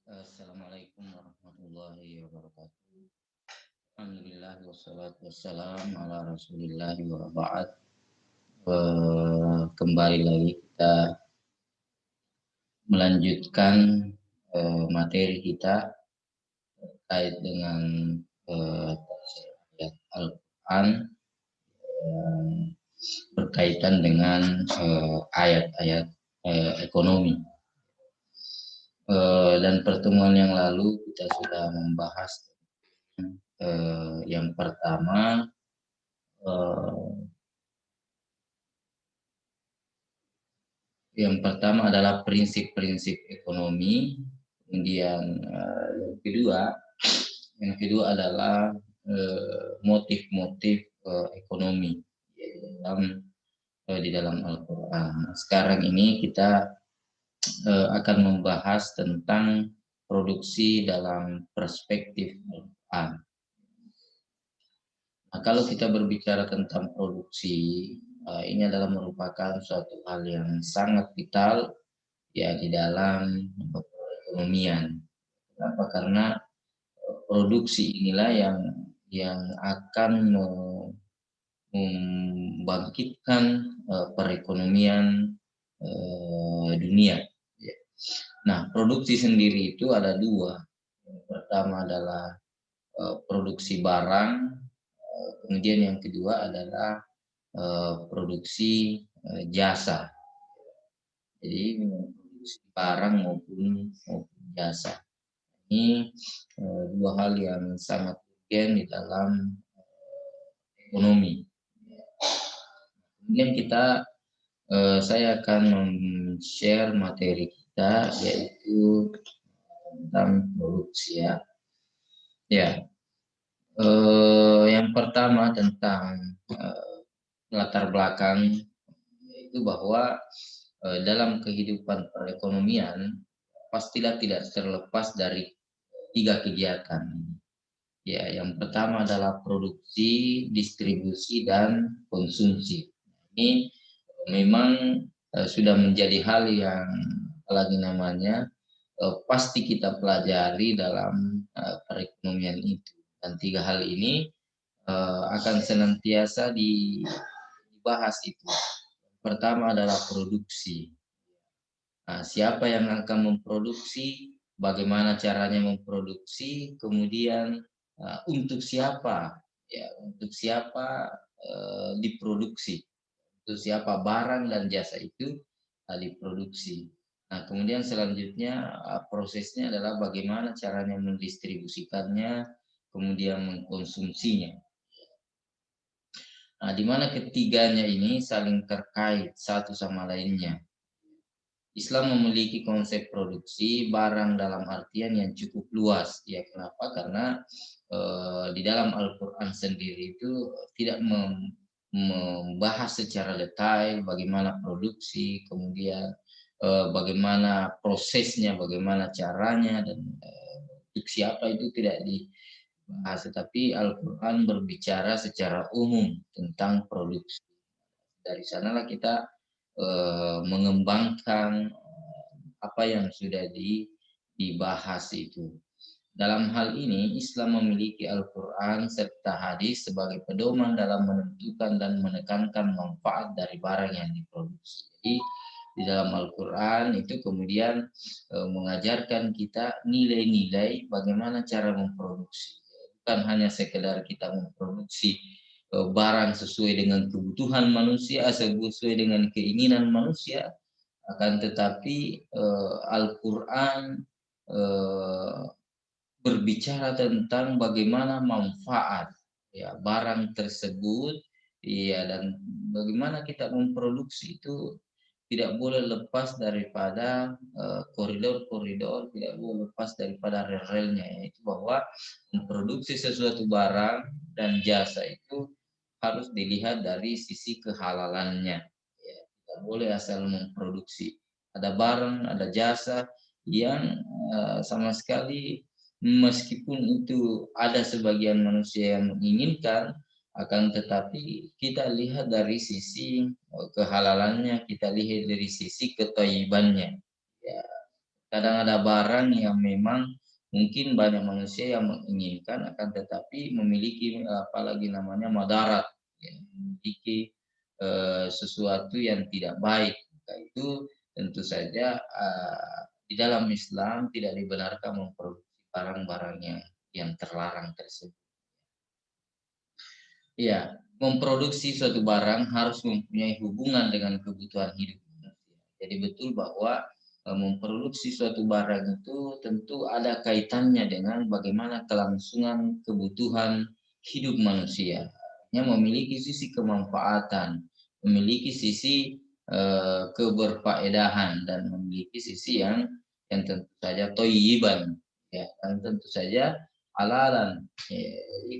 Assalamualaikum warahmatullahi wabarakatuh. Alhamdulillah wassalatu wassalam ala rasulillah wa ba'd. Kembali lagi kita melanjutkan materi kita terkait dengan tafsir ayat Al-Quran yang berkaitan dengan ayat-ayat ekonomi. Dan pertemuan yang lalu kita sudah membahas yang pertama adalah prinsip-prinsip ekonomi, kemudian yang kedua adalah motif-motif ekonomi di dalam Al-Quran. Sekarang ini kita akan membahas tentang produksi dalam perspektif Al-Quran. Nah, kalau kita berbicara tentang produksi, ini adalah merupakan suatu hal yang sangat vital ya di dalam perekonomian. Kenapa? Karena produksi inilah yang akan membangkitkan perekonomian dunia. Nah, produksi sendiri itu ada dua. Yang pertama adalah produksi barang, kemudian yang kedua adalah produksi jasa. Jadi produksi barang maupun jasa. Ini dua hal yang sangat urgen di dalam ekonomi. Kemudian saya akan share materi kita yaitu tentang produksi ya. Yang pertama tentang latar belakang yaitu bahwa dalam kehidupan perekonomian pastilah tidak terlepas dari tiga kegiatan. Ya, yang pertama adalah produksi, distribusi, dan konsumsi. Ini memang sudah menjadi hal yang lagi namanya pasti kita pelajari dalam perekonomian itu. Dan tiga hal ini akan senantiasa dibahas itu. Pertama adalah produksi. Nah, siapa yang akan memproduksi, bagaimana caranya memproduksi, kemudian untuk siapa, ya untuk siapa diproduksi, untuk siapa barang dan jasa itu diproduksi. Nah, kemudian selanjutnya prosesnya adalah bagaimana caranya mendistribusikannya, kemudian mengkonsumsinya. Nah, di mana ketiganya ini saling terkait satu sama lainnya. Islam memiliki konsep produksi barang dalam artian yang cukup luas. Ya, kenapa? Karena di dalam Al-Quran sendiri itu tidak membahas secara detail bagaimana produksi, kemudian bagaimana prosesnya, bagaimana caranya, dan untuk siapa itu tidak dibahas. Tetapi Al-Quran berbicara secara umum tentang produksi. Dari sanalah kita mengembangkan apa yang sudah dibahas itu. Dalam hal ini, Islam memiliki Al-Quran serta hadis sebagai pedoman dalam menentukan dan menekankan manfaat dari barang yang diproduksi. Jadi, di dalam Al-Quran itu kemudian mengajarkan kita nilai-nilai bagaimana cara memproduksi. Bukan hanya sekedar kita memproduksi barang sesuai dengan kebutuhan manusia, sesuai dengan keinginan manusia, akan tetapi Al-Quran berbicara tentang bagaimana manfaat ya barang tersebut ya, dan bagaimana kita memproduksi itu tidak boleh lepas daripada koridor-koridor, tidak boleh lepas daripada rel-relnya, yaitu bahwa memproduksi sesuatu barang dan jasa itu harus dilihat dari sisi kehalalannya. Ya, tidak boleh asal memproduksi. Ada barang, ada jasa yang sama sekali meskipun itu ada sebagian manusia yang menginginkan, akan tetapi kita lihat dari sisi kehalalannya, kita lihat dari sisi kethayyibannya. Ya, Kadang ada barang yang memang mungkin banyak manusia yang menginginkan, akan tetapi memiliki apalagi namanya madarat, ya, memiliki sesuatu yang tidak baik. Nah, itu tentu saja di dalam Islam tidak dibenarkan memproduksi barang-barang yang terlarang tersebut. Ya, memproduksi suatu barang harus mempunyai hubungan dengan kebutuhan hidup manusia. Jadi betul bahwa memproduksi suatu barang itu tentu ada kaitannya dengan bagaimana kelangsungan kebutuhan hidup manusia. Yang memiliki sisi kemanfaatan, memiliki sisi keberfaedahan, dan memiliki sisi yang tentu saja toyiban, ya, dan tentu saja halalan, ya,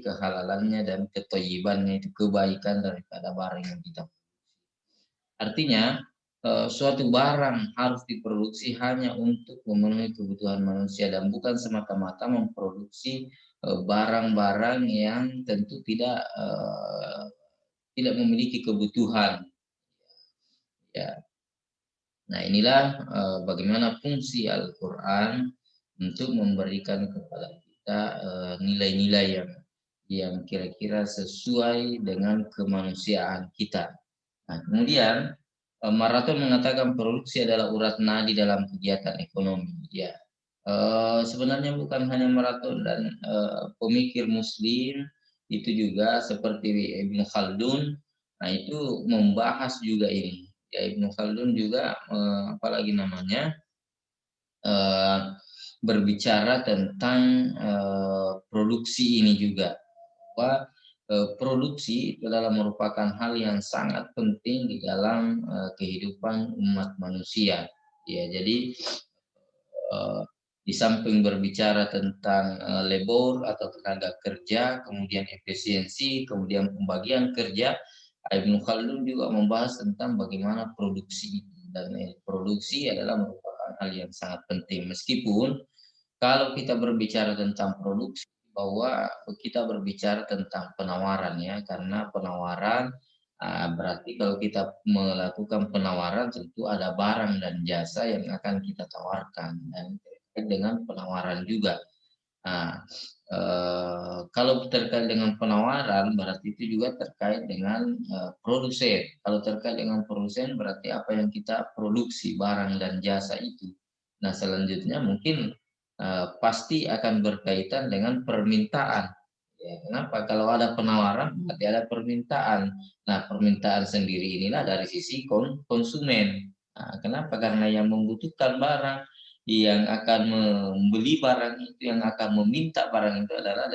kehalalannya dan ketoyibannya itu kebaikan daripada barang yang kita. Artinya suatu barang harus diproduksi hanya untuk memenuhi kebutuhan manusia dan bukan semata-mata memproduksi barang-barang yang tentu tidak memiliki kebutuhan. Ya. Nah, inilah bagaimana fungsi Al-Quran untuk memberikan kepada kita nilai-nilai yang kira-kira sesuai dengan kemanusiaan kita. Nah, kemudian Maraton mengatakan produksi adalah urat nadi dalam kegiatan ekonomi. Ya, sebenarnya bukan hanya Maraton dan pemikir Muslim itu juga seperti Ibnu Khaldun. Nah, itu membahas juga ini. Ya, Ibnu Khaldun juga apalagi namanya berbicara tentang produksi ini juga, bahwa produksi itu adalah merupakan hal yang sangat penting di dalam kehidupan umat manusia. Ya, jadi di samping berbicara tentang labor atau tenaga kerja, kemudian efisiensi, kemudian pembagian kerja, Ibnu Khaldun juga membahas tentang bagaimana produksi itu, dan produksi adalah merupakan hal yang sangat penting. Meskipun kalau kita berbicara tentang produksi, bahwa kita berbicara tentang penawaran, ya, karena penawaran berarti kalau kita melakukan penawaran tentu ada barang dan jasa yang akan kita tawarkan, dan dengan penawaran juga. Nah, kalau terkait dengan penawaran berarti itu juga terkait dengan produsen. Kalau terkait dengan produsen berarti apa yang kita produksi, barang dan jasa itu. Nah, selanjutnya mungkin pasti akan berkaitan dengan permintaan. Ya, kenapa? Kalau ada penawaran berarti ada permintaan. Nah, permintaan sendiri inilah dari sisi konsumen. Nah, kenapa? Karena yang membutuhkan barang, yang akan membeli barang itu, yang akan meminta barang itu adalah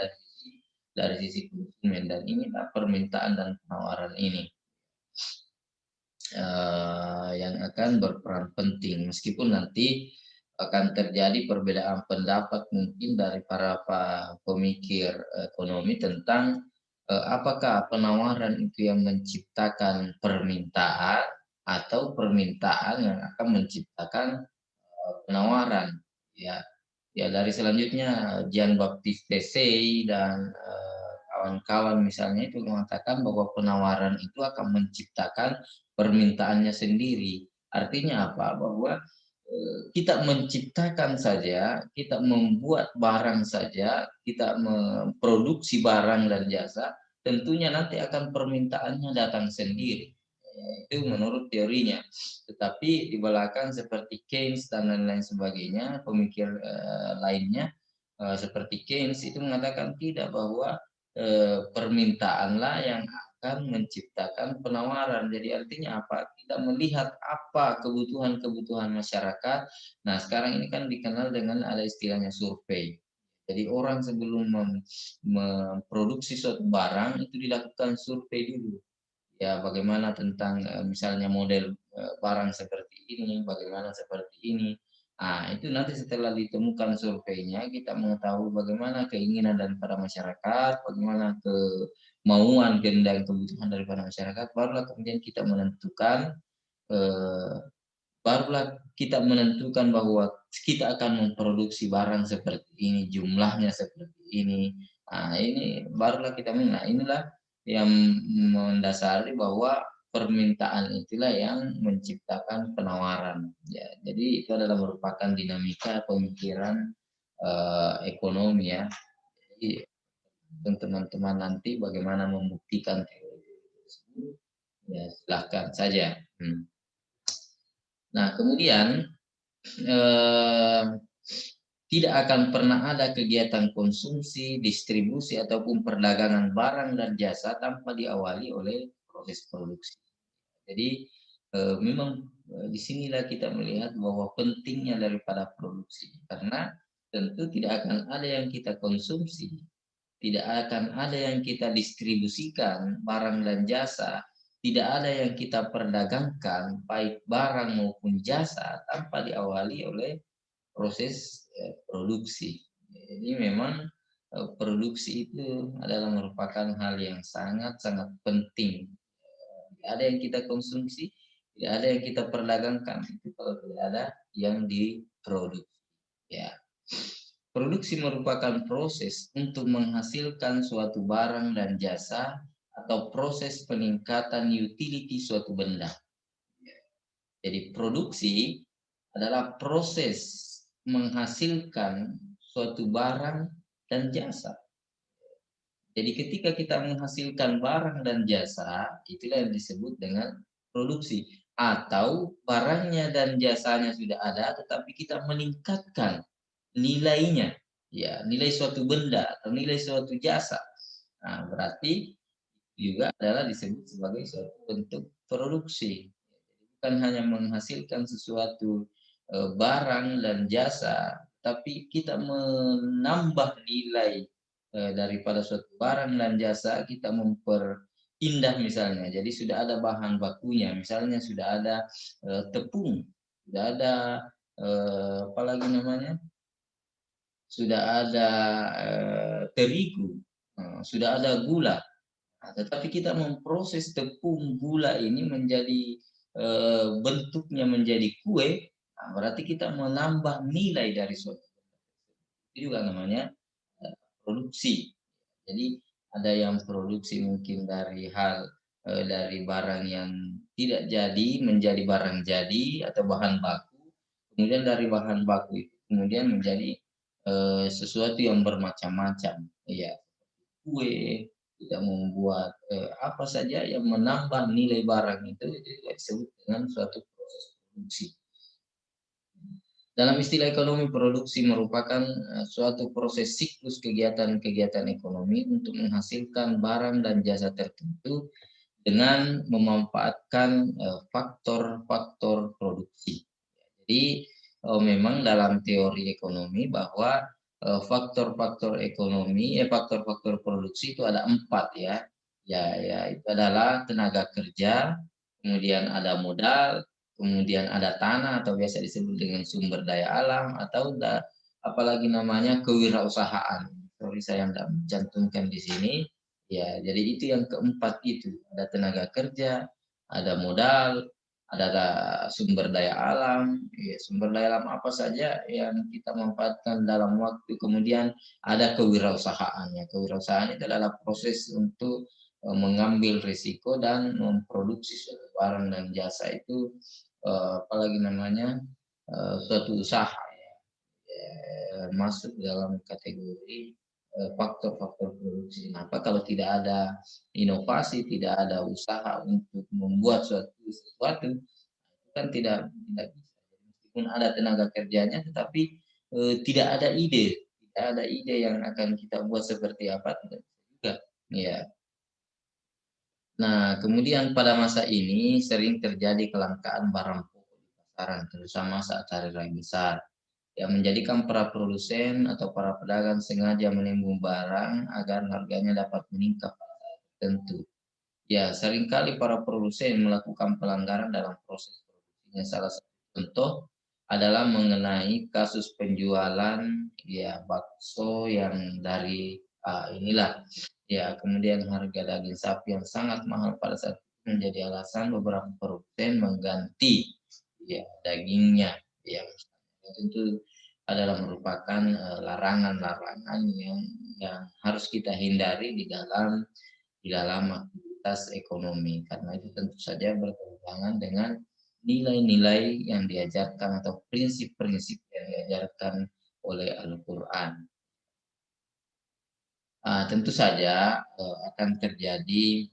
dari sisi konsumen, dan inilah permintaan dan penawaran ini yang akan berperan penting, meskipun nanti akan terjadi perbedaan pendapat mungkin dari para pemikir ekonomi tentang apakah penawaran itu yang menciptakan permintaan atau permintaan yang akan menciptakan penawaran. Ya, ya, dari selanjutnya Jean Baptiste Say dan kawan-kawan misalnya itu mengatakan bahwa penawaran itu akan menciptakan permintaannya sendiri. Artinya apa? Bahwa kita menciptakan saja, kita membuat barang saja, kita memproduksi barang dan jasa, tentunya nanti akan permintaannya datang sendiri. Itu menurut teorinya. Tetapi di belakang seperti Keynes dan lain-lain sebagainya, pemikir lainnya seperti Keynes itu mengatakan tidak, bahwa permintaanlah yang akan menciptakan penawaran. Jadi artinya apa? Kita melihat apa kebutuhan-kebutuhan masyarakat. Nah, sekarang ini kan dikenal dengan ada istilahnya survei. Jadi orang sebelum memproduksi suatu barang itu dilakukan survei dulu. Ya, bagaimana tentang misalnya model barang seperti ini, bagaimana seperti ini. Nah, itu nanti setelah ditemukan surveinya, kita mengetahui bagaimana keinginan daripada masyarakat, bagaimana kemauan, kehendak, kebutuhan daripada masyarakat, barulah kemudian kita menentukan eh, bahwa kita akan memproduksi barang seperti ini, jumlahnya seperti ini. Nah, ini barulah kita nah inilah yang mendasari bahwa permintaan itulah yang menciptakan penawaran. Ya, jadi itu adalah merupakan dinamika pemikiran ekonomi ya. Jadi teman-teman nanti bagaimana membuktikan teori tersebut, ya silahkan saja. Nah kemudian eh, tidak akan pernah ada kegiatan konsumsi, distribusi ataupun perdagangan barang dan jasa tanpa diawali oleh proses produksi. Jadi memang disinilah kita melihat bahwa pentingnya daripada produksi, karena tentu tidak akan ada yang kita konsumsi, tidak akan ada yang kita distribusikan barang dan jasa, tidak ada yang kita perdagangkan baik barang maupun jasa tanpa diawali oleh proses produksi. Jadi memang produksi itu adalah merupakan hal yang sangat-sangat penting. Tidak ada yang kita konsumsi, tidak ada yang kita perdagangkan itu kalau tidak ada yang diproduksi. Ya. Produksi merupakan proses untuk menghasilkan suatu barang dan jasa atau proses peningkatan utility suatu benda. Jadi produksi adalah proses menghasilkan suatu barang dan jasa. Jadi ketika kita menghasilkan barang dan jasa, itulah yang disebut dengan produksi. Atau barangnya dan jasanya sudah ada, tetapi kita meningkatkan nilainya, ya nilai suatu benda atau nilai suatu jasa. Nah, berarti juga adalah disebut sebagai suatu bentuk produksi. Bukan hanya menghasilkan sesuatu barang dan jasa, tapi kita menambah nilai daripada suatu barang dan jasa, kita memperindah misalnya. Jadi sudah ada bahan bakunya, misalnya sudah ada tepung, sudah ada apalagi namanya, sudah ada terigu, sudah ada gula. Nah, tetapi kita memproses tepung gula ini menjadi bentuknya menjadi kue, nah, berarti kita menambah nilai dari suatu. Itu juga namanya produksi. Jadi ada yang produksi mungkin dari hal dari barang yang tidak jadi menjadi barang jadi atau bahan baku, kemudian dari bahan baku itu kemudian menjadi sesuatu yang bermacam-macam, ya kue, kita membuat apa saja yang menambah nilai barang itu disebut dengan suatu proses produksi. Dalam istilah ekonomi, produksi merupakan suatu proses siklus kegiatan-kegiatan ekonomi untuk menghasilkan barang dan jasa tertentu dengan memanfaatkan faktor-faktor produksi. Jadi memang dalam teori ekonomi bahwa faktor-faktor ekonomi, faktor-faktor produksi itu ada 4 ya. Ya, itu adalah tenaga kerja, kemudian ada modal, kemudian ada tanah atau biasa disebut dengan sumber daya alam, atau apalagi namanya kewirausahaan. Sorry saya tidak mencantumkan di sini. Ya, jadi itu yang keempat itu. Ada tenaga kerja, ada modal, ada sumber daya alam, ya, sumber daya alam apa saja yang kita manfaatkan dalam waktu, kemudian ada kewirausahaan. Ya, kewirausahaan itu adalah proses untuk mengambil risiko dan memproduksi suatu barang dan jasa itu apalagi namanya suatu usaha ya, masuk dalam kategori faktor-faktor produksi. Kenapa kalau tidak ada inovasi, tidak ada usaha untuk membuat sesuatu kan tidak bisa. Meskipun ada tenaga kerjanya, tetapi tidak ada ide, tidak ada ide yang akan kita buat seperti apa, tidak bisa juga. Ya. Nah, kemudian pada masa ini sering terjadi kelangkaan barang pokok di pasaran, terutama saat hari raya besar, yang menjadikan para produsen atau para pedagang sengaja menimbun barang agar harganya dapat meningkat tentu. Ya, seringkali para produsen melakukan pelanggaran dalam proses produksinya. Salah satu contoh adalah mengenai kasus penjualan ya bakso yang dari inilah ya, kemudian harga daging sapi yang sangat mahal pada saat itu menjadi alasan beberapa produsen mengganti ya dagingnya, yang tentu adalah merupakan larangan-larangan yang harus kita hindari di dalam stabilitas ekonomi, karena itu tentu saja bertentangan dengan nilai-nilai yang diajarkan atau prinsip-prinsip yang diajarkan oleh Al-Quran. Tentu saja akan terjadi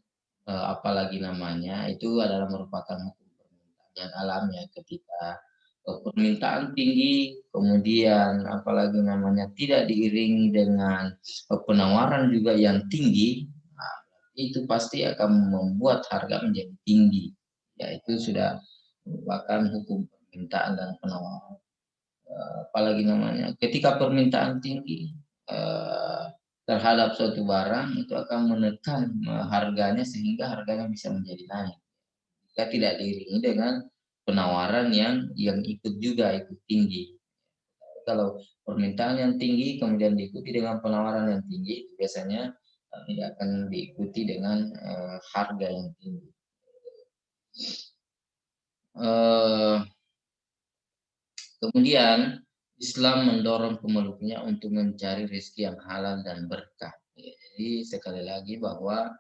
apalagi namanya itu adalah merupakan hukum permintaan yang alamiah ketika permintaan tinggi, kemudian apalagi namanya tidak diiringi dengan penawaran juga yang tinggi, itu pasti akan membuat harga menjadi tinggi. Ya, itu sudah merupakan hukum permintaan dan penawaran. Apalagi namanya ketika permintaan tinggi terhadap suatu barang itu akan menekan harganya sehingga harganya bisa menjadi naik. Jika tidak diiringi dengan penawaran yang ikut juga ikut tinggi. Kalau permintaan yang tinggi kemudian diikuti dengan penawaran yang tinggi, biasanya tidak akan diikuti dengan harga yang tinggi. Kemudian Islam mendorong pemeluknya untuk mencari rezeki yang halal dan berkah. Jadi sekali lagi bahwa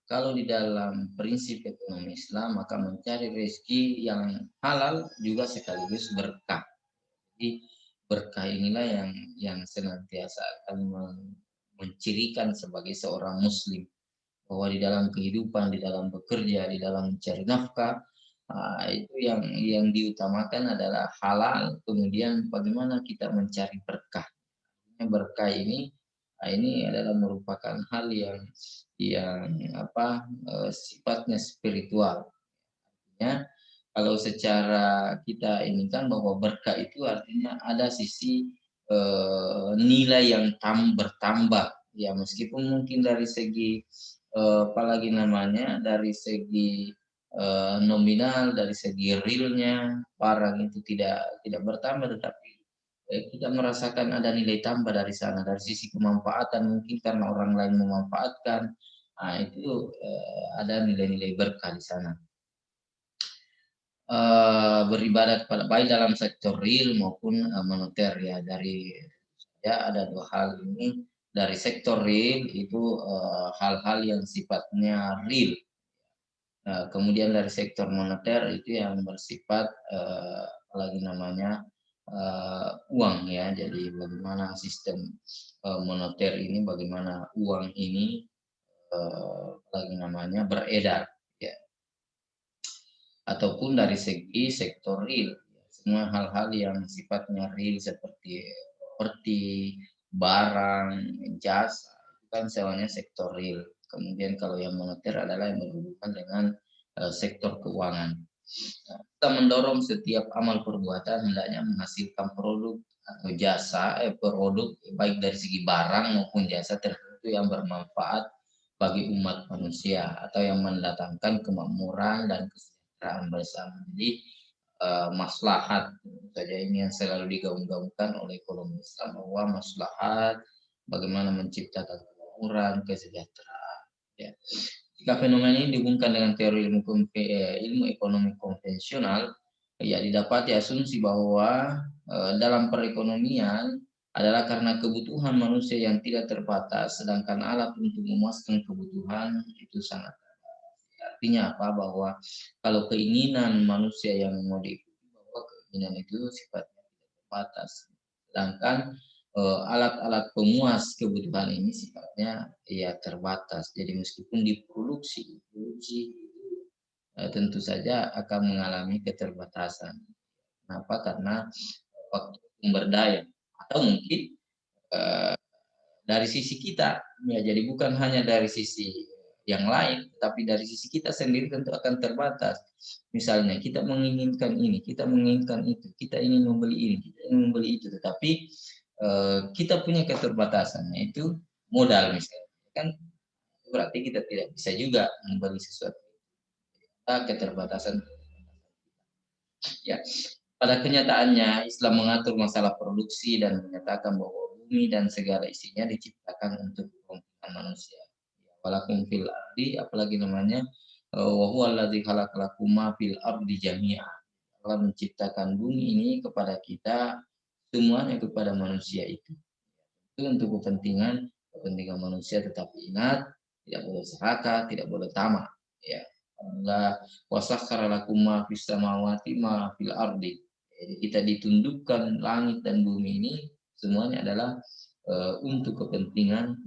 kalau di dalam prinsip ekonomi Islam maka mencari rezeki yang halal juga sekaligus berkah. Jadi berkah inilah yang senantiasa akan mencirikan sebagai seorang Muslim, bahwa di dalam kehidupan, di dalam bekerja, di dalam mencari nafkah, itu yang diutamakan adalah halal. Kemudian bagaimana kita mencari berkah. Berkah ini adalah merupakan hal yang sifatnya spiritual. Artinya kalau secara kita ini kan bahwa berkah itu artinya ada sisi nilai yang bertambah, ya meskipun mungkin dari segi apalagi namanya dari segi nominal, dari segi realnya barang itu tidak bertambah, tetapi kita merasakan ada nilai tambah dari sana, dari sisi kemanfaatan mungkin karena orang lain memanfaatkan, itu ada nilai-nilai berkah di sana. Beribadah kepada baik dalam sektor real maupun moneter, ya. Ada dua hal ini. Dari sektor real itu hal-hal yang sifatnya real. Kemudian dari sektor moneter itu yang bersifat apalagi namanya uang, ya. Jadi bagaimana sistem moneter ini, bagaimana uang ini apalagi namanya beredar, ya. Ataupun dari segi sektor real, semua hal-hal yang sifatnya real seperti properti, barang, jasa, itu kan semuanya sektor real. Kemudian kalau yang moneter adalah yang berhubungan dengan sektor keuangan. Kita mendorong setiap amal perbuatan hendaknya menghasilkan produk atau jasa, produk baik dari segi barang maupun jasa tertentu yang bermanfaat bagi umat manusia atau yang mendatangkan kemakmuran dan kesejahteraan bersama. Jadi maslahat saja ini yang selalu digaung-gaungkan oleh ekonomi Islam, bahwa maslahat bagaimana menciptakan kemakmuran, kesejahteraan, ya. Jika fenomena ini dihubungkan dengan teori ilmu ekonomi konvensional, ya didapati asumsi bahwa dalam perekonomian adalah karena kebutuhan manusia yang tidak terbatas, sedangkan alat untuk memuaskan kebutuhan itu sangat terbatas. Artinya apa? Bahwa kalau keinginan manusia yang mau diikuti, bahwa keinginan itu sifatnya tidak terbatas, sedangkan alat-alat pemuas kebutuhan ini sifatnya ya terbatas. Jadi meskipun diproduksi tentu saja akan mengalami keterbatasan. Kenapa? Karena faktor sumber daya atau mungkin dari sisi kita, ya. Jadi bukan hanya dari sisi yang lain, tapi dari sisi kita sendiri tentu akan terbatas. Misalnya kita menginginkan ini, kita menginginkan itu, kita ingin membeli ini, kita ingin membeli itu, tetapi kita punya keterbatasan, yaitu modal misalnya. Kan berarti kita tidak bisa juga membeli sesuatu. Keterbatasan. Ya, pada kenyataannya Islam mengatur masalah produksi dan menyatakan bahwa bumi dan segala isinya diciptakan untuk kepentingan manusia. Walakum fil ardi, apalagi namanya wa huwa allazi khalaqalakum ma fil ardi jami'a. Allah menciptakan bumi ini kepada kita semuanya, kepada manusia itu untuk kepentingan manusia. Tetapi ingat, tidak boleh serakah, tidak boleh tamak. Ya, Allah wasakhkhara lakum ma fis samawati ma fil ardi. Jadi kita ditundukkan langit dan bumi ini semuanya adalah untuk kepentingan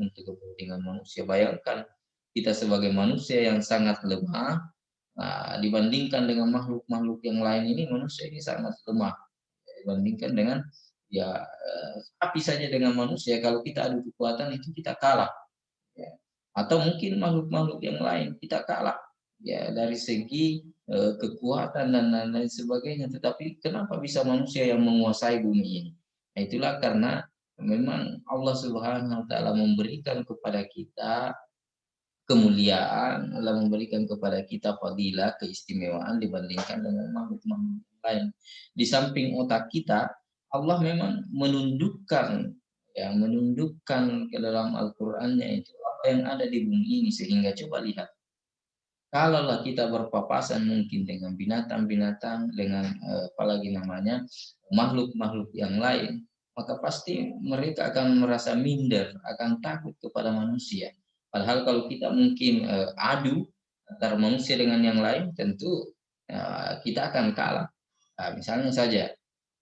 manusia. Bayangkan kita sebagai manusia yang sangat lemah, dibandingkan dengan makhluk-makhluk yang lain ini, manusia ini sangat lemah dibandingkan dengan api saja. Dengan manusia kalau kita adu kekuatan itu kita kalah, ya. Atau mungkin makhluk-makhluk yang lain kita kalah ya dari segi kekuatan dan lain-lain sebagainya. Tetapi kenapa bisa manusia yang menguasai bumi ini? Nah, itulah karena memang Allah Subhanahu wa taala memberikan kepada kita kemuliaan, Allah memberikan kepada kita fadilah, keistimewaan dibandingkan dengan makhluk-makhluk lain. Di samping otak kita, Allah memang menundukkan ke dalam Al-Qur'annya itu apa yang ada di bumi ini, sehingga coba lihat, kalaulah kita berpapasan mungkin dengan binatang-binatang, dengan apalagi namanya makhluk-makhluk yang lain, maka pasti mereka akan merasa minder, akan takut kepada manusia. Padahal kalau kita mungkin adu antara manusia dengan yang lain, tentu kita akan kalah. Nah, misalnya saja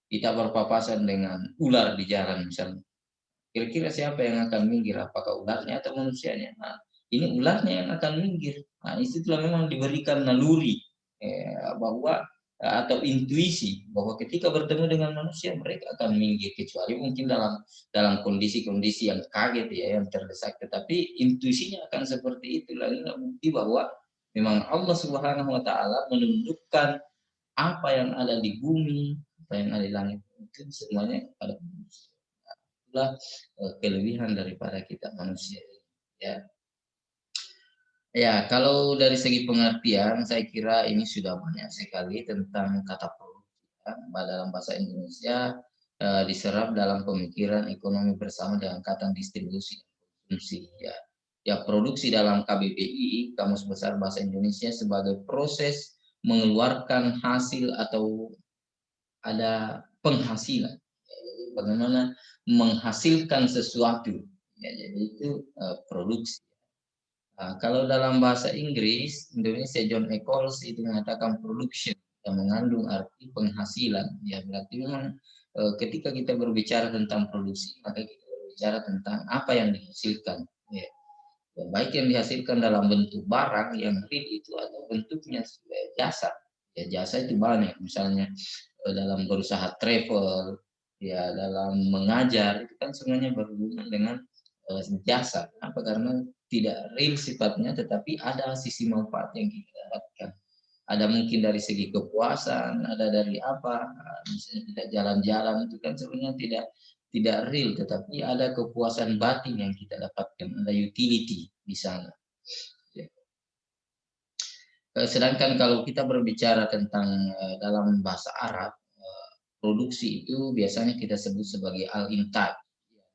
kita berpapasan dengan ular di jalan misalnya. Kira-kira siapa yang akan minggir? Apakah ularnya atau manusianya? Nah, ini ularnya yang akan minggir. Nah, itulah memang diberikan naluri bahwa atau intuisi bahwa ketika bertemu dengan manusia mereka akan minggir, kecuali mungkin dalam dalam kondisi-kondisi yang kaget ya, yang terdesak. Tetapi intuisinya akan seperti itu. Lalu bukti bahwa memang Allah Subhanahu Wa Taala menundukkan apa yang ada di bumi, apa yang ada di langit itu semuanya pada manusia. Itulah kelebihan daripada kita manusia, ya. Ya, kalau dari segi pengertian, saya kira ini sudah banyak sekali tentang kata produksi. Ya. Dalam bahasa Indonesia diserap dalam pemikiran ekonomi bersama dengan kata distribusi dan konsumsi. Ya. Ya, produksi dalam KBBI, Kamus Besar Bahasa Indonesia, sebagai proses mengeluarkan hasil atau ada penghasilan. Jadi bagaimana menghasilkan sesuatu. Ya, jadi itu produksi. Nah, kalau dalam bahasa Inggris, Indonesia John Eccles itu mengatakan production yang mengandung arti penghasilan. Ya, berarti memang ketika kita berbicara tentang produksi, maka kita berbicara tentang apa yang dihasilkan. Ya. Ya, baik yang dihasilkan dalam bentuk barang yang real itu atau bentuknya jasa. Ya, jasa itu banyak. Misalnya dalam berusaha travel, ya dalam mengajar, itu kan semuanya berhubungan dengan jasa. Apa? Karena tidak real sifatnya, tetapi ada sisi manfaat yang kita dapatkan. Ada mungkin dari segi kepuasan, ada dari apa, misalnya tidak jalan-jalan itu kan sebenarnya tidak real, tetapi ada kepuasan batin yang kita dapatkan, ada utility di sana. Ya. Sedangkan kalau kita berbicara tentang dalam bahasa Arab, produksi itu biasanya kita sebut sebagai al-intaj.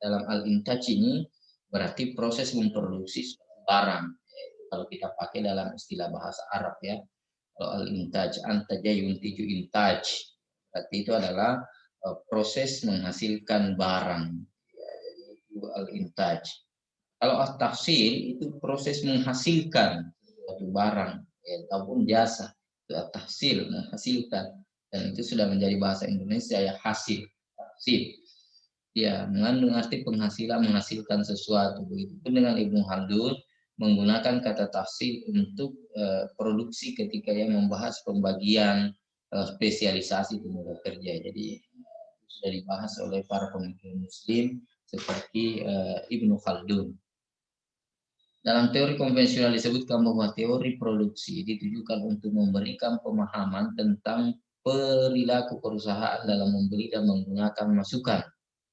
Dalam al-intaj ini berarti proses memproduksi suatu barang. Kalau kita pakai dalam istilah bahasa Arab ya, kalau al-intaj, antaja yuntiju intaj, berarti itu adalah proses menghasilkan barang. Ya, itu al-intaj. Kalau at-tahsil itu proses menghasilkan suatu barang ya, ataupun jasa. Itu at-tahsil, menghasilkan. Dan itu sudah menjadi bahasa Indonesia ya, hasil. Tahsil. Ya, mengandung arti penghasilan, menghasilkan sesuatu. Begitupun dengan Ibnu Khaldun menggunakan kata tafsir untuk produksi ketika yang membahas pembagian spesialisasi tenaga kerja. Jadi sudah dibahas oleh para pemikir Muslim seperti Ibnu Khaldun. Dalam teori konvensional disebutkan bahwa teori produksi ditujukan untuk memberikan pemahaman tentang perilaku perusahaan dalam membeli dan menggunakan masukan.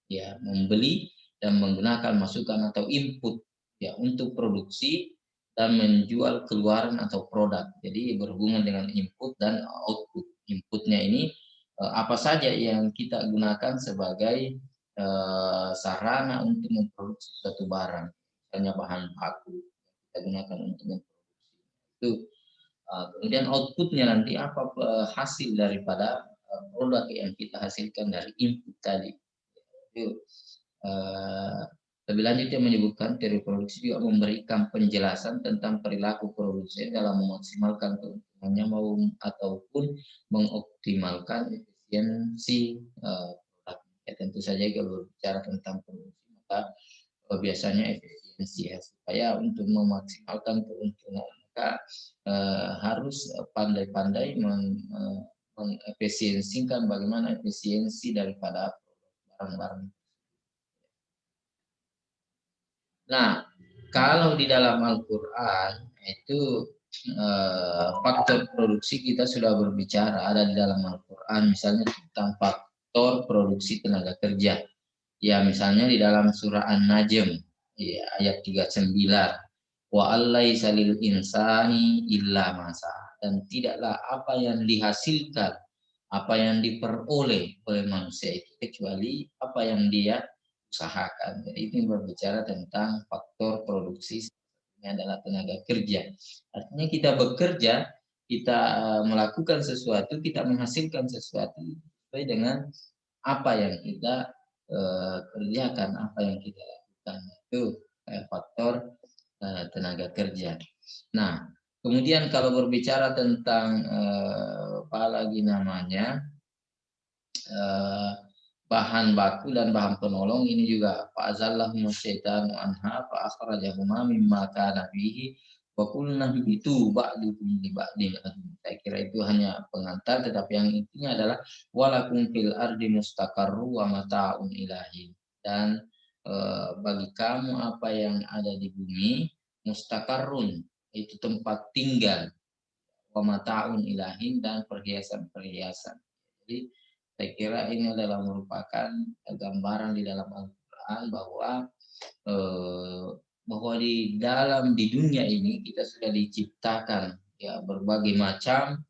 Ya, membeli dan menggunakan masukan atau input ya untuk produksi dan menjual keluaran atau produk. Jadi berhubungan dengan input dan output. Inputnya ini apa saja yang kita gunakan sebagai sarana untuk memproduksi suatu barang. Misalnya bahan baku kita gunakan untuk memproduksi. Itu kemudian outputnya nanti apa hasil daripada produk yang kita hasilkan dari input tadi. Itu Lebih lanjut yang menyebutkan teori produksi juga memberikan penjelasan tentang perilaku produsen dalam memaksimalkan keuntungannya ataupun mengoptimalkan efisiensi produk. Ya, tentu saja kalau bicara tentang produksi maka biasanya efisiensi ya, supaya untuk memaksimalkan keuntungan maka harus pandai-pandai mengefisiensikan bagaimana efisiensi daripada barang-barang. Nah, kalau di dalam Al-Quran itu faktor produksi kita sudah berbicara ada di dalam Al-Quran, misalnya tentang faktor produksi tenaga kerja. Ya, misalnya di dalam surah An-Najm, ya, ayat 39, wa allaisa lil insani illa masa, dan tidaklah apa yang dihasilkan, apa yang diperoleh oleh manusia itu kecuali apa yang dia usahakan. Jadi ini berbicara tentang faktor produksi, ini adalah tenaga kerja. Artinya kita bekerja, kita melakukan sesuatu, kita menghasilkan sesuatu sesuai dengan apa yang kita kerjakan, apa yang kita lakukan, itu faktor tenaga kerja. Nah, kemudian kalau berbicara tentang apa lagi namanya, bahan baku dan bahan penolong, ini juga fa'azallahum syaitanu anha fa akhrajahuma mimma kana fihi wa qulna itu ba'dukum li ba'din. Saya kira itu hanya pengantar, tetapi yang intinya adalah walakum fil ardi mustaqarru wa mata'un ilahi. Dan bagi kamu apa yang ada di bumi, mustaqarrun itu tempat tinggal, wa mata'un ilahi dan perhiasan-perhiasan. Jadi saya kira ini adalah merupakan gambaran di dalam Al-Quran eh, bahwa di dunia ini kita sudah diciptakan ya berbagai macam,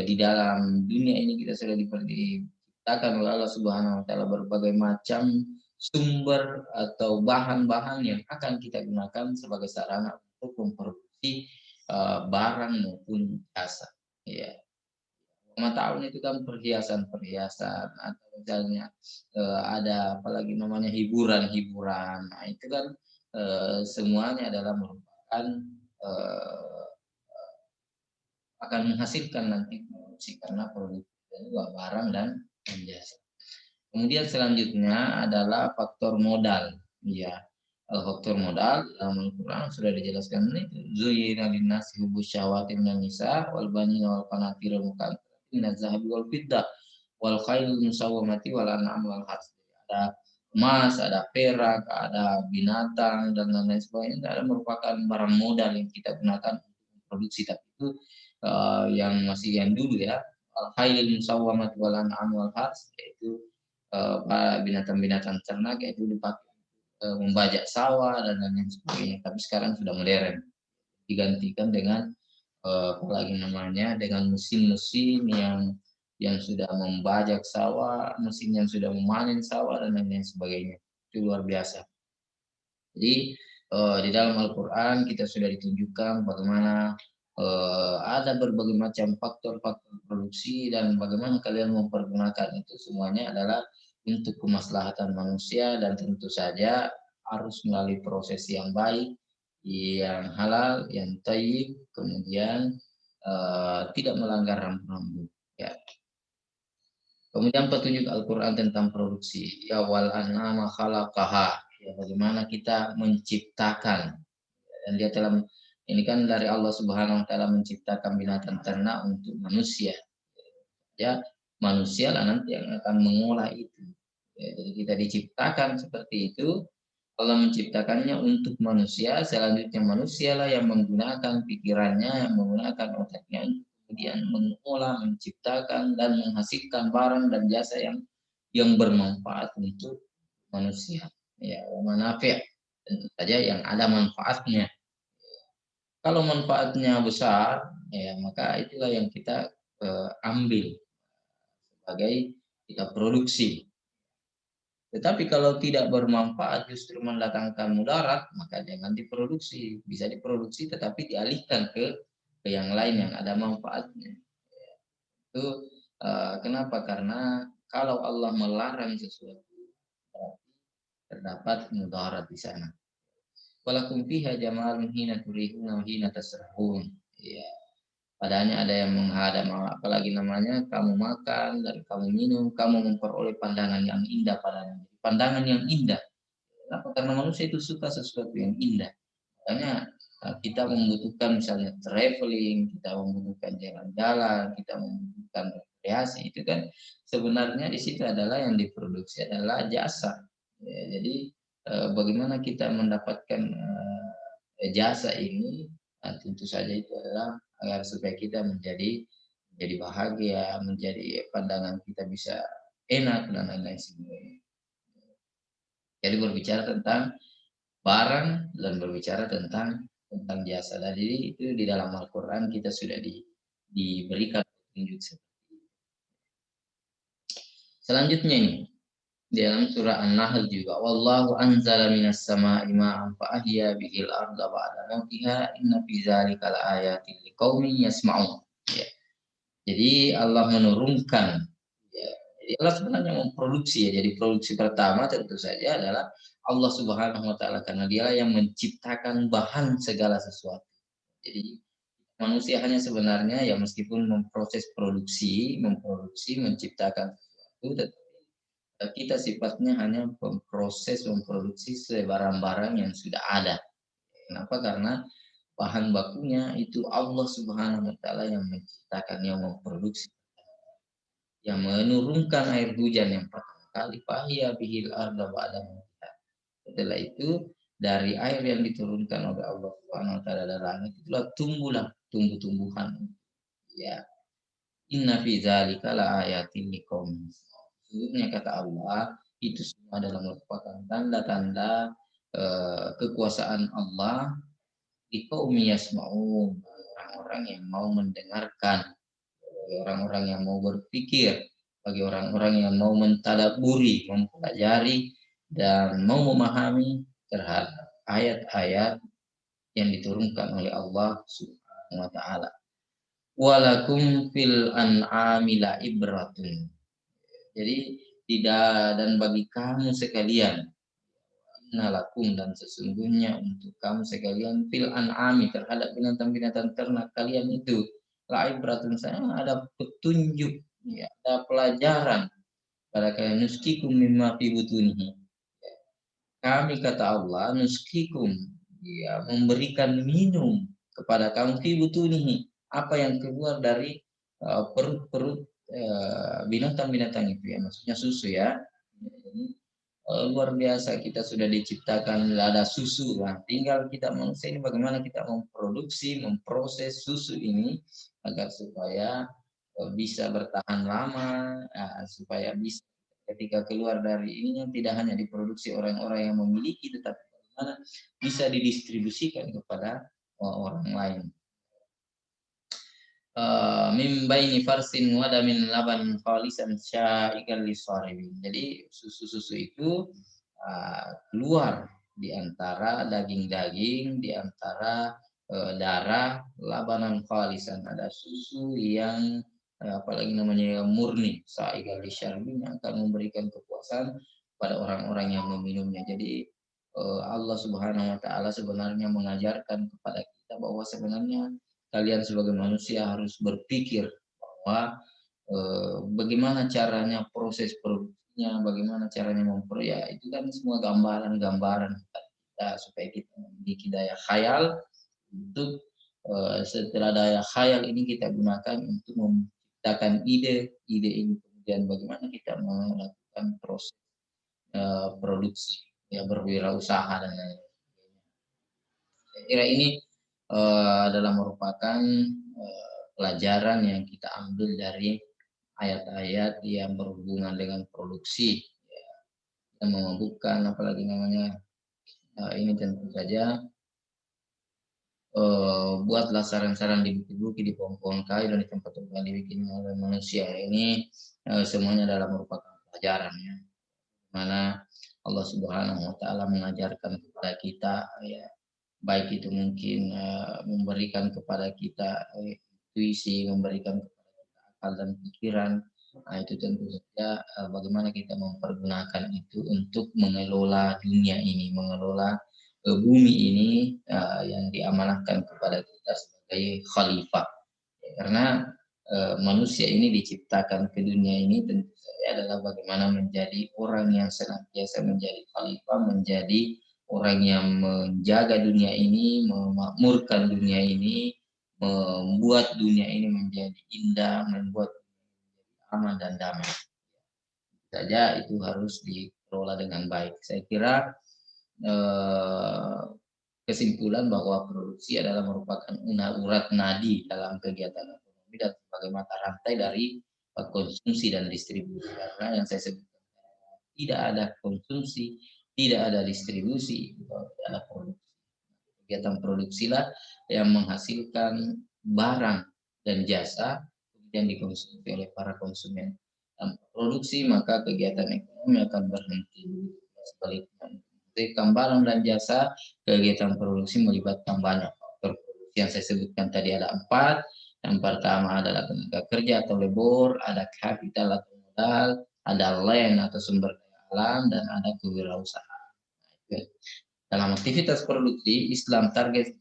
di dalam dunia ini kita sudah diciptakan oleh Allah Subhanahu wa taala berbagai macam sumber atau bahan-bahan yang akan kita gunakan sebagai sarana untuk memproduksi barang maupun jasa. Ya, tahun itu kan perhiasan-perhiasan atau misalnya ada apalagi namanya hiburan-hiburan. Nah, itu kan semuanya adalah merupakan eh, akan menghasilkan nanti produksi karena produk barang dan jasa. Kemudian selanjutnya adalah faktor modal. Ya, faktor modal dalam Al-Quran sudah dijelaskan ini. Zuyyina linnasi hubbus syahawati minan nisa wal banina wal qanatir al muqantarati minaz zahabi wal fiddah wal khailul musawwamati wal an'am wal harth. Ada emas, ada perak, ada binatang dan lain-lain sebagainya. Ada merupakan barang modal yang kita gunakan untuk produksi, tapi itu yang masih yang dulu ya. Al khailul musawwamati wal an'am wal harth, yaitu binatang-binatang ternak yaitu dipakai membajak sawah dan lain sebagainya. Tapi sekarang sudah modern, digantikan dengan apalagi namanya dengan mesin-mesin yang sudah membajak sawah, mesin yang sudah memanen sawah dan lain sebagainya. Itu luar biasa. Jadi di dalam Al-Quran kita sudah ditunjukkan bagaimana ada berbagai macam faktor-faktor produksi dan bagaimana kalian mempergunakan itu semuanya adalah untuk kemaslahatan manusia dan tentu saja harus melalui proses yang baik, yang halal, yang thayyib, kemudian tidak melanggar rambu-rambu. Ya. Kemudian petunjuk Al-Quran tentang produksi. Ya wal an'ama khalaqaha. Ya, bagaimana kita menciptakan. Dan dia telah, ini kan dari Allah Subhanahu wa taala menciptakan binatang ternak untuk manusia. Ya, manusia lah nanti yang akan mengolah itu. Ya, jadi kita diciptakan seperti itu. Allah menciptakannya untuk manusia, selanjutnya manusia lah yang menggunakan pikirannya, yang menggunakan otaknya, kemudian mengolah, menciptakan dan menghasilkan barang dan jasa yang bermanfaat untuk manusia. Ya, manfaat tentu saja yang ada manfaatnya. Kalau manfaatnya besar, ya maka itulah yang kita ambil sebagai kita produksi. Tetapi kalau tidak bermanfaat justru mendatangkan mudarat, maka jangan diproduksi. Bisa diproduksi tetapi dialihkan ke yang lain yang ada manfaatnya. Itu kenapa? Karena kalau Allah melarang sesuatu, terdapat mudarat di sana. Walakum fiha jamalun hina turihuna wa hina tasrahun. Ya, padanya ada yang menghadap, apalagi namanya kamu makan dan kamu minum, kamu memperoleh pandangan yang indah padanya. Pandangan yang indah. Kenapa? Karena manusia itu suka sesuatu yang indah. Makanya kita membutuhkan misalnya traveling, kita membutuhkan jalan-jalan, kita membutuhkan rekreasi, itu kan sebenarnya di situ adalah yang diproduksi adalah jasa. Ya, jadi bagaimana kita mendapatkan jasa ini, tentu saja itu adalah agar supaya kita menjadi bahagia, menjadi pandangan kita bisa enak dan lain-lain sebagainya. Jadi berbicara tentang barang dan berbicara tentang jasa. Jadi itu di dalam Al-Quran kita sudah diberikan petunjuk seperti itu. Selanjutnya ini di dalam surah An-Nahl juga, wallahu anzala minas sama'i ma'an fa ahya bihil arda ba'da mautiha inna fi dzalika laayatin liqaumin yasma'un. Ya. Jadi Allah menurunkan, ya. Jadi Allah sebenarnya memproduksi, ya. Jadi produksi pertama tentu saja adalah Allah Subhanahu wa taala, karena Dialah yang menciptakan bahan segala sesuatu. Jadi manusia hanya sebenarnya ya meskipun memproses memproduksi, menciptakan sesuatu, kita sifatnya hanya memproses, memproduksi barang-barang yang sudah ada. Kenapa? Karena bahan bakunya itu Allah Subhanahu wa taala yang menciptakan, yang memproduksi, yang menurunkan air hujan yang pertama kali, fahiyya bihil arda ba'da mautiha. Setelah itu dari air yang diturunkan oleh Allah Subhanahu wa taala dari langit, itulah tumbuhlah tumbuh-tumbuhan. Ya, inna fi dzalika laayatin liqaumin. Sesungguhnya kata Allah, itu semua adalah merupakan tanda-tanda kekuasaan Allah di kaum yasma'un, orang-orang yang mau mendengarkan, bagi orang-orang yang mau berpikir, bagi orang-orang yang mau mentadaburi, mempelajari, dan mau memahami terhadap ayat-ayat yang diturunkan oleh Allah Subhanahu wa taala. Walakum fil an'ami la ibratun. Jadi tidak, dan bagi kamu sekalian, nalakum, dan sesungguhnya untuk kamu sekalian, fil an'ami, terhadap binatang-binatang ternak kalian itu, la ibratun, saya ada petunjuk, ya, ada pelajaran pada kalian. Nuskikum mimma fi butunihi, kami kata Allah, nuskikum, ya, memberikan minum kepada kamu, fi butunihi, apa yang keluar dari perut-perut binatang-binatang itu, ya, maksudnya susu, ya. Jadi, luar biasa, kita sudah diciptakan ada susu, lah tinggal kita manusia ini bagaimana kita memproduksi, memproses susu ini agar supaya bisa bertahan lama, supaya bisa ketika keluar dari ininya tidak hanya diproduksi orang-orang yang memiliki, tetapi bagaimana bisa didistribusikan kepada orang lain. Min baini farsin wa damin laban khalisan sya'ikan lisaribin. Jadi susu-susu itu keluar di antara daging-daging, di antara darah, labanan khalisan, ada susu yang apalagi namanya murni, sya'ikan lisaribin, yang akan memberikan kepuasan pada orang-orang yang meminumnya. Jadi Allah Subhanahu wa taala sebenarnya mengajarkan kepada kita bahwa sebenarnya kalian sebagai manusia harus berpikir bahwa bagaimana caranya proses produksinya, bagaimana caranya ya itu kan semua gambaran-gambaran kita supaya kita memiliki daya khayal untuk setelah daya khayal ini kita gunakan untuk menciptakan ide ini, kemudian bagaimana kita melakukan proses produksi, ya, berwirausaha dan lain-lain. Saya kira ini adalah merupakan pelajaran yang kita ambil dari ayat-ayat yang berhubungan dengan produksi, ya, yang memabukkan, apalagi namanya ini tentu saja buatlah saran-saran di bukit-bukit, di pohon-pohon kayu, dan di tempat-tempat yang dibikin oleh manusia ini, semuanya adalah merupakan pelajaran, ya, mana Allah Subhanahu wa taala mengajarkan kepada kita, ya, baik itu mungkin memberikan kepada kita intuisi, memberikan kepada kita akal dan pikiran, Nah, itu tentu saja bagaimana kita mempergunakan itu untuk mengelola dunia ini, mengelola bumi ini yang diamanahkan kepada kita sebagai khalifah. Karena manusia ini diciptakan ke dunia ini tentu saja adalah bagaimana menjadi orang yang senantiasa menjadi khalifah, menjadi orang yang menjaga dunia ini, memakmurkan dunia ini, membuat dunia ini menjadi indah, membuat aman dan damai. Saja itu harus dikelola dengan baik. Saya kira eh, kesimpulan bahwa produksi adalah merupakan urat nadi dalam kegiatan ekonomi dan sebagai mata rantai dari konsumsi dan distribusi. Karena yang saya sebutkan tidak ada konsumsi, tidak ada distribusi, tidak ada produksi. Kegiatan produksilah yang menghasilkan barang dan jasa yang dikonsumsi oleh para konsumen. Tanpa produksi maka kegiatan ekonomi akan berhenti. Sebaliknya, menghasilkan barang dan jasa, kegiatan produksi melibatkan banyak faktor produksi yang saya sebutkan tadi ada 4. Yang pertama adalah tenaga kerja atau labor, ada kapital atau modal, ada land atau sumber daya alam, dan ada kewirausahaan. Dalam aktivitas produksi, Islam target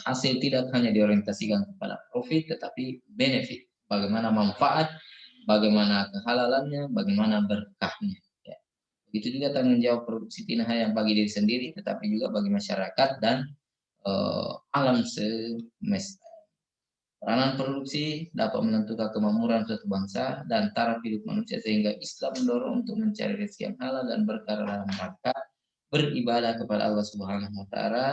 hasil tidak hanya diorientasikan kepada profit, tetapi benefit. Bagaimana manfaat, bagaimana kehalalannya, bagaimana berkahnya. Ya. Begitu juga tanggung jawab produksi tidak hanya bagi diri sendiri, tetapi juga bagi masyarakat dan alam semesta. Peranan produksi dapat menentukan kemakmuran suatu bangsa dan taraf hidup manusia, sehingga Islam mendorong untuk mencari rezeki yang halal dan berkah dalam rangka beribadah kepada Allah Subhanahu wa taala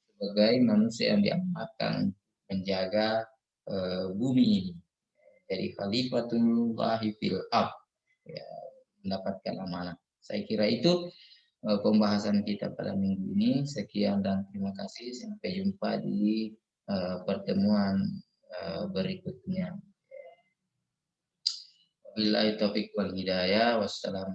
sebagai manusia yang diamanatkan menjaga bumi ini. Jadi khalifatullah fil ard, ya, mendapatkan amanah. Saya kira itu pembahasan kita pada minggu ini. Sekian dan terima kasih. Sampai jumpa di pertemuan berikutnya. Wabillahi taufiq wal hidayah. Wassalamualaikum.